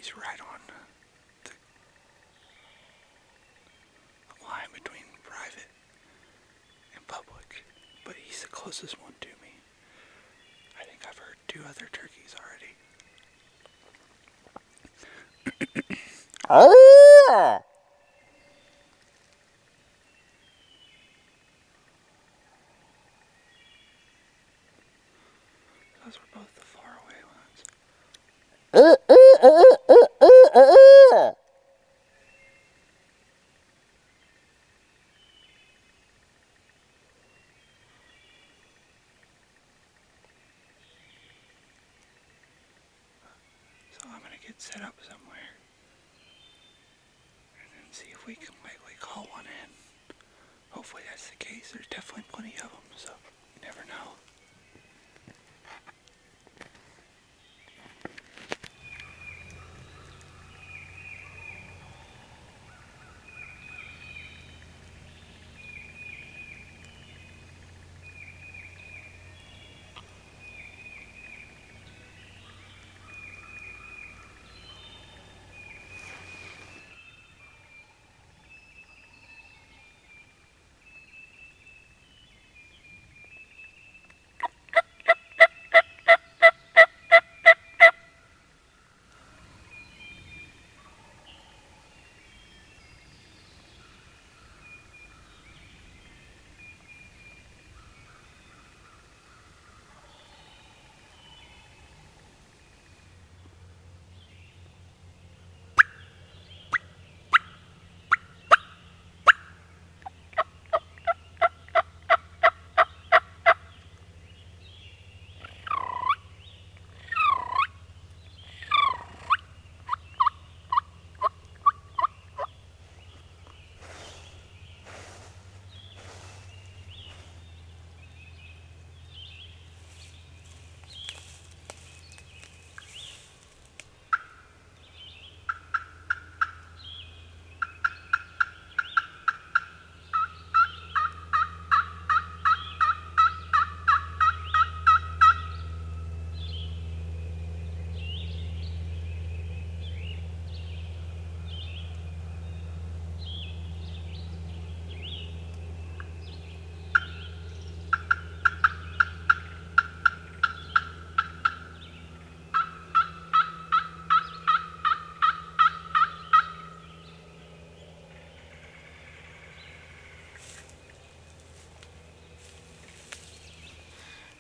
he's right on the line between private and public, but he's the closest one to me. I think I've heard 2 other turkeys already. Those were both the faraway ones. So I'm gonna get set up somewhere and then see if we can likely call one in. Hopefully that's the case. There's definitely plenty of them, so you never know.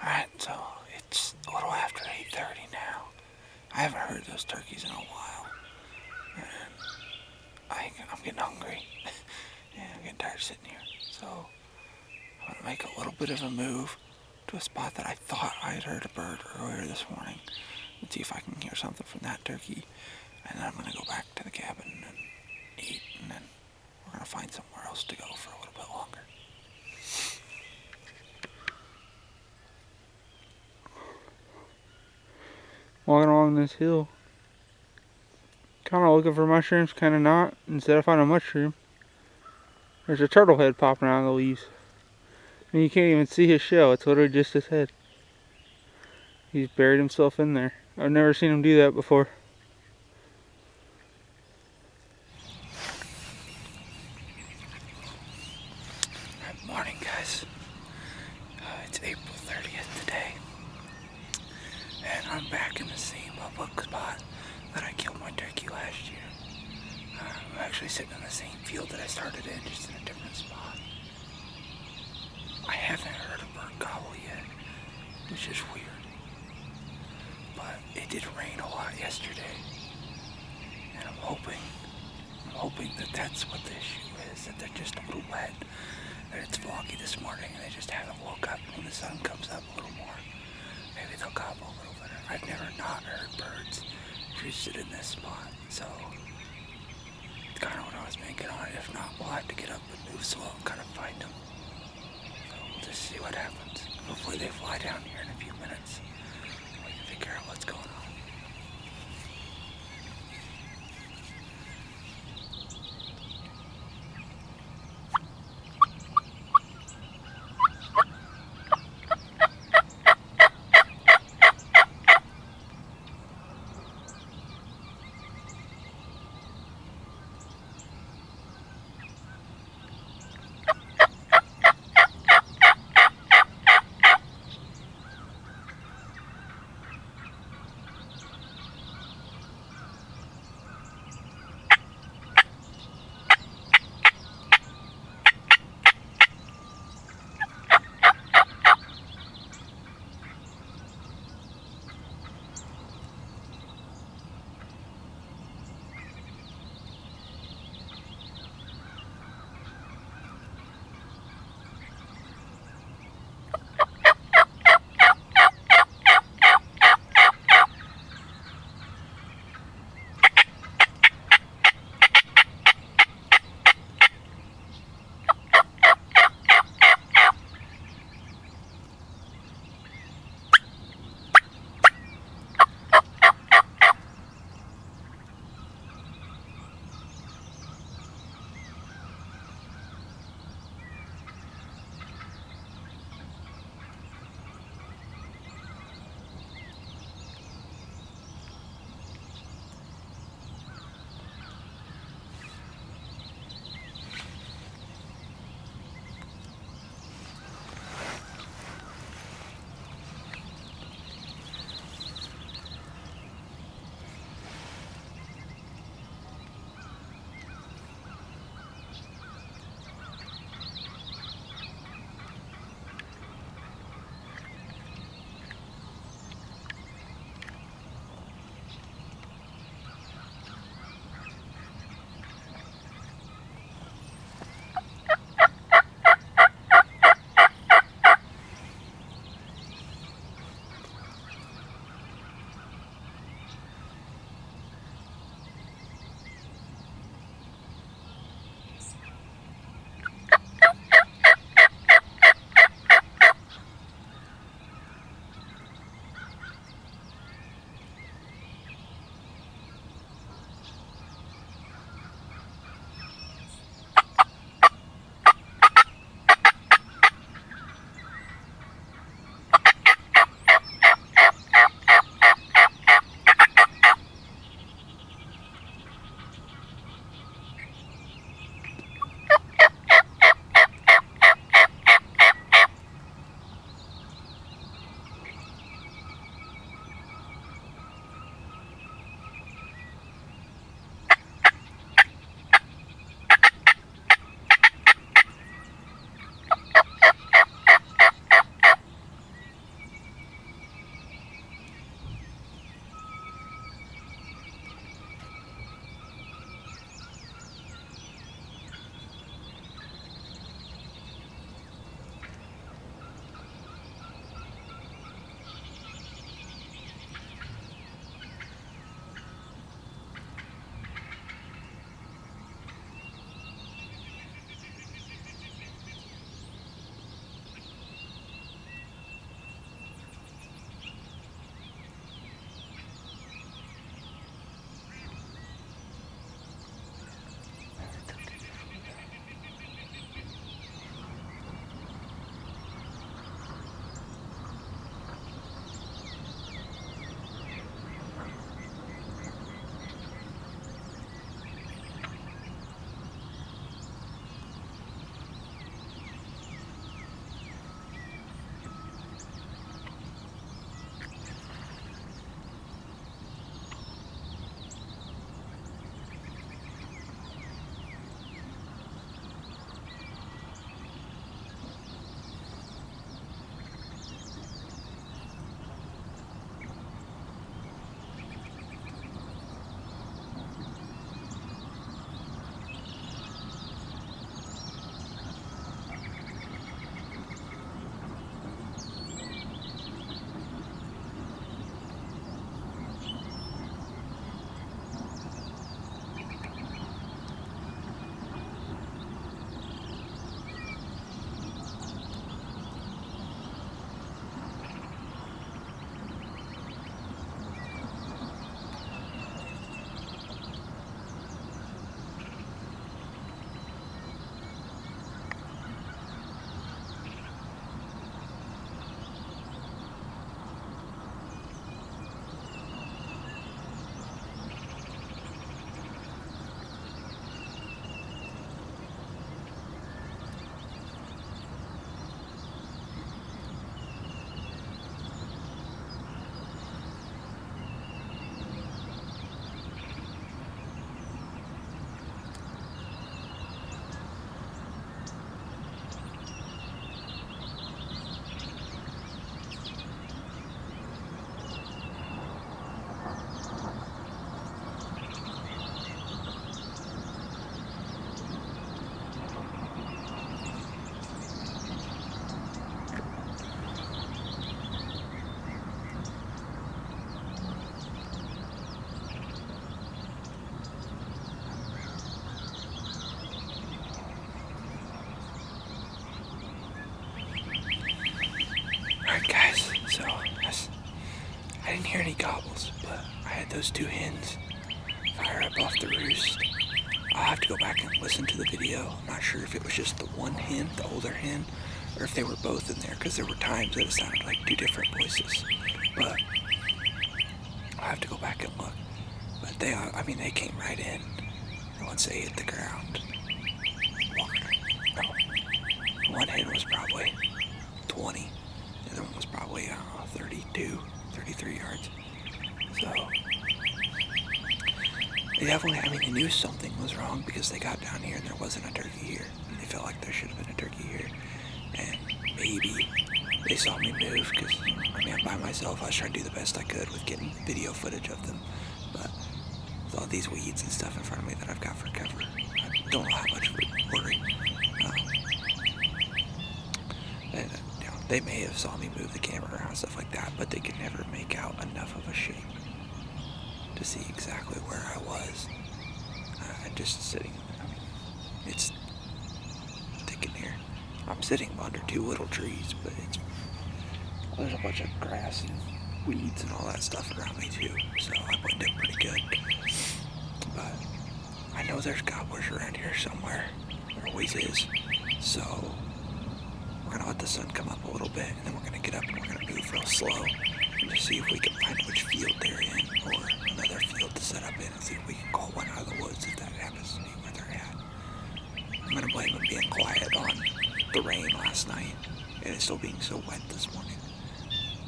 Alright, so it's a little after 8:30 now. I haven't heard those turkeys in a while. And I'm getting hungry. And I'm getting tired of sitting here. So I'm going to make a little bit of a move to a spot that I thought I had heard a bird earlier this morning. Let's see if I can hear something from that turkey. And then I'm going to go back to the cabin and eat. And then we're going to find somewhere else to go for a little bit longer. Walking along this hill, kind of looking for mushrooms, kind of not. Instead of finding a mushroom, there's a turtle head popping out of the leaves. And you can't even see his shell, it's literally just his head. He's buried himself in there. I've never seen him do that before. Good morning, guys. It's April 30th today. And I'm back in the same public spot that I killed my turkey last year. I'm actually sitting in the same field that I started in, just in a different spot. I haven't heard a bird gobble yet, which is weird. But it did rain a lot yesterday. And I'm hoping that that's what the issue is, that they're just a little wet, that it's foggy this morning and they just haven't woke up when the sun comes up a little more. Maybe they'll gobble a little better. I've never not heard birds roosted in this spot, so it's kind of what I was banking on. If not, we'll have to get up and move slow and kind of find them. So we'll just see what happens. Hopefully they fly down here in a few minutes and we can figure out what's going on. those two hens fire up off the roost. I'll have to go back and listen to the video. I'm not sure if it was just the one hen, the older hen, or if they were both in there, because there were times that it sounded like two different voices. But I'll have to go back and look. But they came right in. Once they hit the ground, one hen was probably 20. The other one was probably 32, 33 yards. So they definitely, they knew something was wrong because they got down here and there wasn't a turkey here. And they felt like there should have been a turkey here. And maybe they saw me move because, I'm by myself. I was trying to do the best I could with getting video footage of them. But with all these weeds and stuff in front of me that I've got for cover, I don't know how much would worry. They may have saw me move the camera around, stuff like that, but they could never make out enough of a shape to see exactly where I was. Just sitting, it's thick in here. I'm sitting under two little trees, but there's a bunch of grass and weeds and all that stuff around me too, so I blend in pretty good. But I know there's gobblers around here somewhere. There always is. So we're gonna let the sun come up a little bit, and then we're gonna get up and we're gonna move real slow and just see if we can find which field they're in, or another field to set up in, and see if we can call one out of the woods if that happens to be where they're at. I'm gonna blame them being quiet on the rain last night and it still being so wet this morning.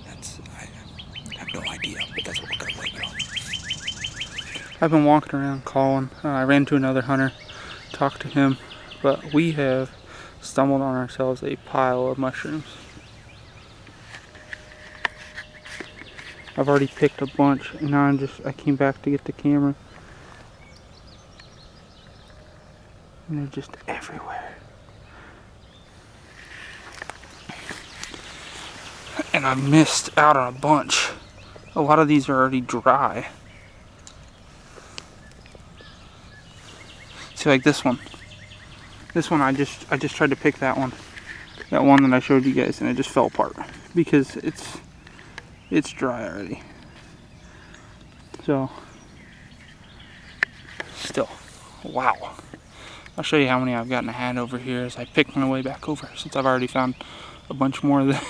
I have no idea, but that's what we're gonna blame it on. I've been walking around calling. I ran to another hunter, talked to him, but we have stumbled on ourselves a pile of mushrooms. I've already picked a bunch, and now I came back to get the camera, and they're just everywhere. And I missed out on a bunch. A lot of these are already dry. See, like this one. This one, I just tried to pick that one that I showed you guys, and it just fell apart because it's dry already. So, still, wow. I'll show you how many I've gotten a hat over here as I pick my way back over, since I've already found a bunch more of the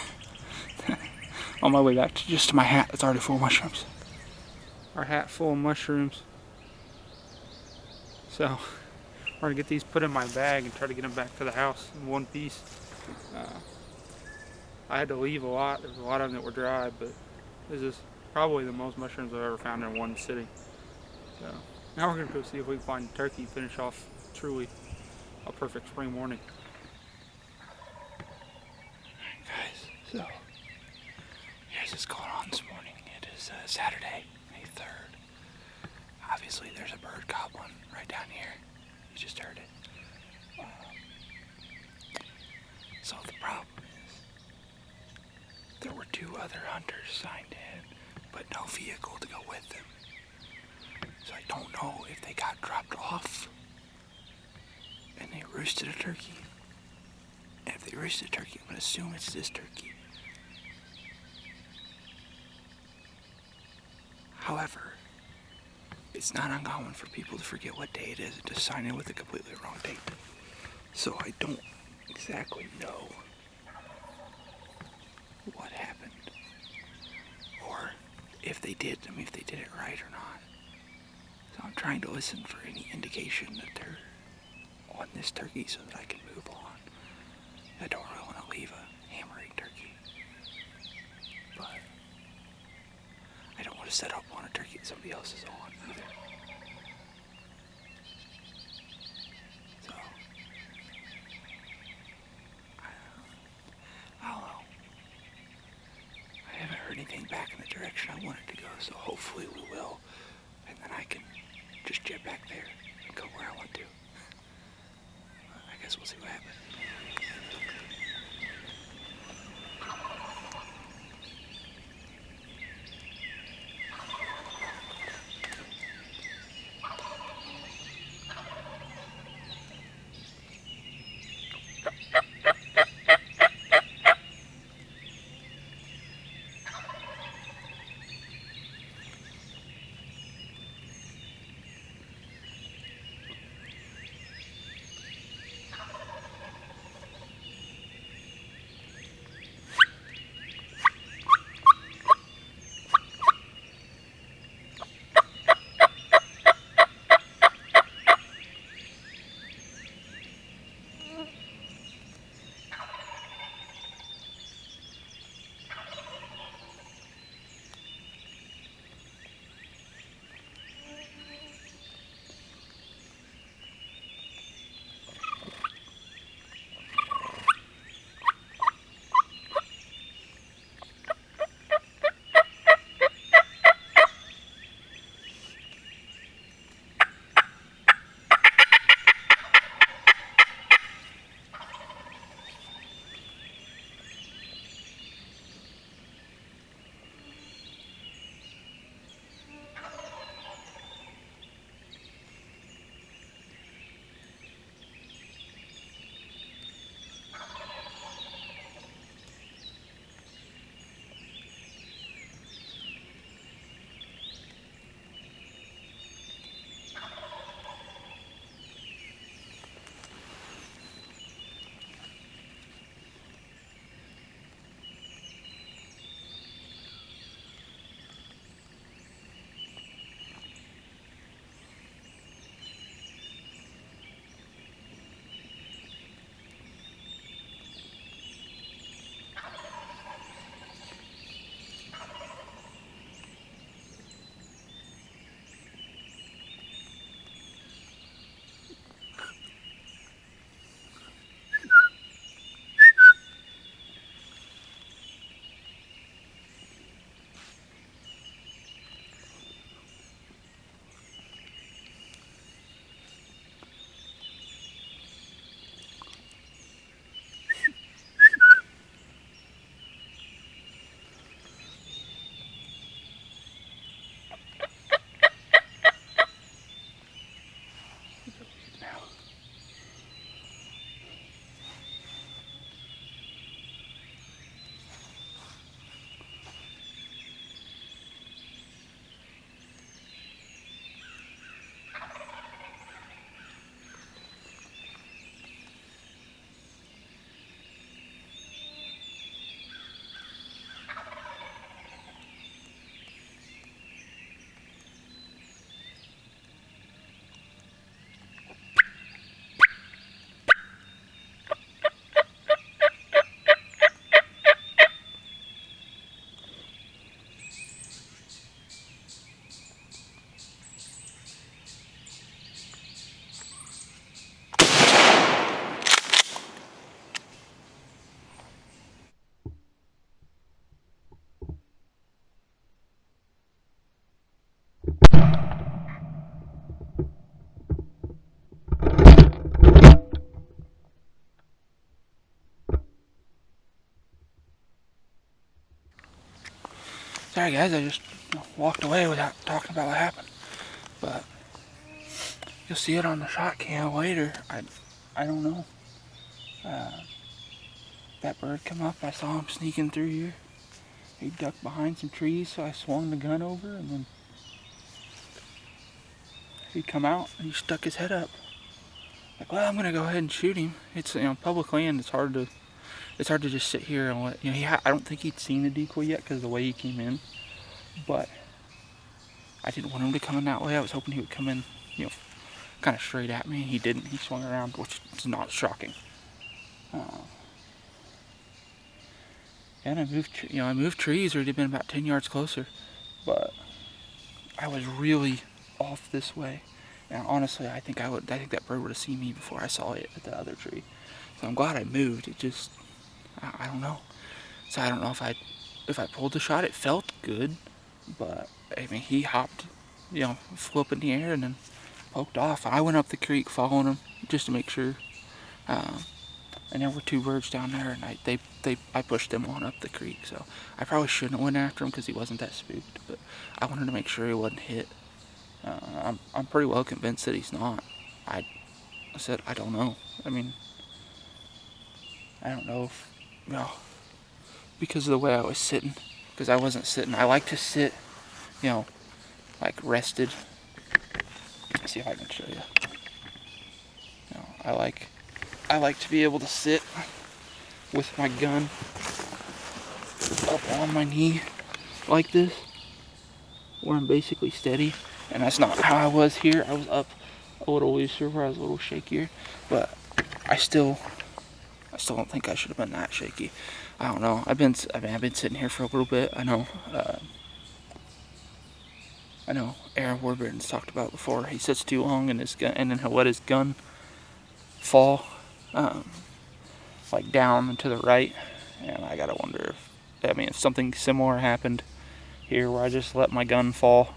on my way back to just my hat. It's already full of mushrooms. Our hat full of mushrooms. So we're gonna get these put in my bag and try to get them back to the house in one piece. I had to leave a lot. There's a lot of them that were dry, but this is probably the most mushrooms I've ever found in one sitting. So now we're gonna go see if we can find a turkey, finish off truly a perfect spring morning. Guys, so here's what's going on this morning. It is Saturday, May 3rd. Obviously there's a bird gobbling right down here. You just heard it. So the problem is there were two other hunters signed in, but no vehicle to go with them. So I don't know if they got dropped off and they roosted a turkey. And if they roosted a turkey, I'm going to assume it's this turkey. However, it's not uncommon for people to forget what day it is and to sign in with a completely wrong date. So I don't exactly know what happened, or if they did it right or not. So I'm trying to listen for any indication that they're on this turkey so that I can move on. I don't really want to leave a hammering turkey, but I don't want to set up on a turkey that somebody else is on either. So I don't know. I haven't heard anything back in the direction I wanted to go, so hopefully we will, and then I can just jet back there and go where I want to. I guess we'll see what happens. Sorry guys, I just walked away without talking about what happened. But you'll see it on the shot cam later. I don't know. That bird come up, I saw him sneaking through here. He ducked behind some trees, so I swung the gun over, and then he'd come out and he stuck his head up. Like, well, I'm gonna go ahead and shoot him. It's public land. It's hard to just sit here and let I don't think he'd seen the decoy yet because of the way he came in. But I didn't want him to come in that way. I was hoping he would come in, kind of straight at me. He didn't. He swung around, which is not shocking. And I moved trees, or it'd have been about 10 yards closer. But I was really off this way. And honestly, I think that bird would have seen me before I saw it at the other tree. So I'm glad I moved. It just, I don't know. So I don't know if I pulled the shot. It felt good, but I mean, he hopped, flew up in the air and then poked off. I went up the creek following him just to make sure. And there were two birds down there, and I pushed them on up the creek. So I probably shouldn't have went after him because he wasn't that spooked, but I wanted to make sure he wasn't hit. I'm pretty well convinced that he's not. I said I don't know. I mean, I don't know if, because of the way I was sitting, because I wasn't sitting. I like to sit, like rested. Let's see if I can show you. I like to be able to sit with my gun up on my knee like this, where I'm basically steady. And that's not how I was here. I was up a little looser, where I was a little shakier. But I still don't think I should have been that shaky. I don't know. I've been sitting here for a little bit. I know Aaron Warburton's talked about before. He sits too long in his gun, and then he'll let his gun fall, like down and to the right. And I gotta wonder if something similar happened here, where I just let my gun fall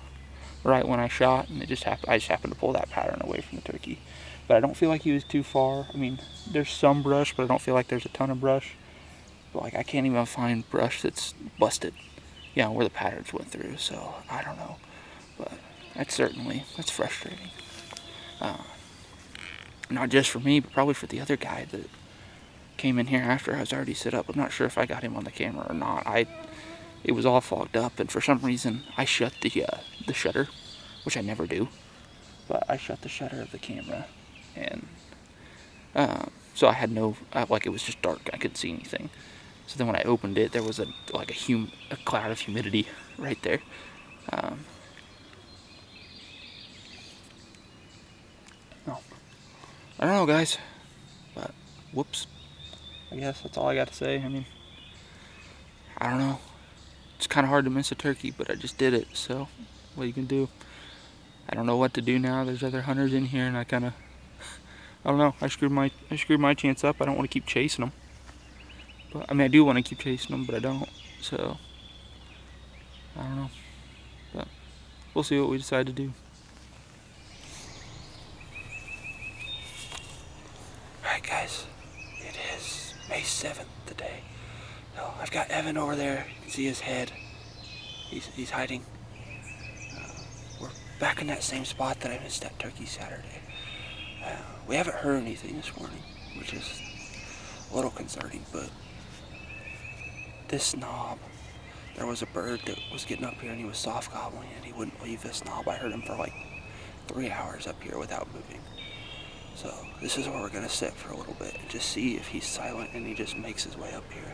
right when I shot, and I just happened to pull that pattern away from the turkey. But I don't feel like he was too far. I mean, there's some brush, but I don't feel like there's a ton of brush. But like, I can't even find brush that's busted, where the patterns went through. So I don't know, but that's frustrating. Not just for me, but probably for the other guy that came in here after I was already set up. I'm not sure if I got him on the camera or not. It was all fogged up, and for some reason I shut the shutter, which I never do. But I shut the shutter of the camera, and so I had it was just dark. I couldn't see anything. So then when I opened it, there was a cloud of humidity right there. I don't know, guys, but whoops. I guess that's all I got to say. I mean, I don't know. It's kind of hard to miss a turkey, but I just did it, so what you can do. I don't know what to do now. There's other hunters in here, and I don't know. I screwed my chance up. I don't want to keep chasing them. But I mean, I do want to keep chasing them, but I don't. So I don't know. But we'll see what we decide to do. Alright, guys. It is May 7th today. So I've got Evan over there. You can see his head. He's hiding. We're back in that same spot that I missed that turkey Saturday. We haven't heard anything this morning, which is a little concerning, but this knob, there was a bird that was getting up here and he was soft gobbling and he wouldn't leave this knob. I heard him for like 3 hours up here without moving. So this is where we're gonna sit for a little bit and just see if he's silent and he just makes his way up here.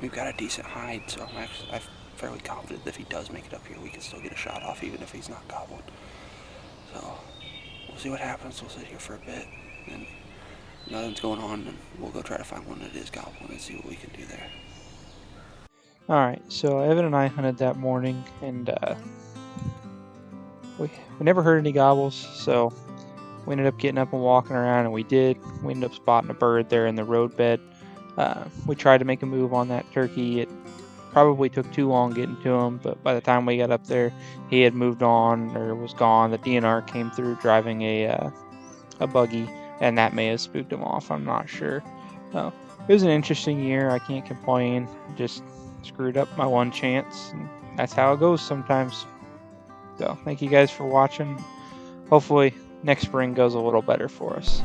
We've got a decent hide, so I'm fairly confident that if he does make it up here, we can still get a shot off even if he's not gobbling. So we'll see what happens. We'll sit here for a bit, and nothing's going on, and we'll go try to find one that is gobbling and see what we can do there. Alright, so Evan and I hunted that morning, and we never heard any gobbles, so we ended up getting up and walking around, and we did. We ended up spotting a bird there in the roadbed. We tried to make a move on that turkey. It probably took too long getting to him, but by the time we got up there, he had moved on or was gone. The DNR came through driving a buggy, and that may have spooked him off. I'm not sure. It was an interesting year. I can't complain. Just screwed up my one chance, and that's how it goes sometimes. So thank you guys for watching. Hopefully next spring goes a little better for us.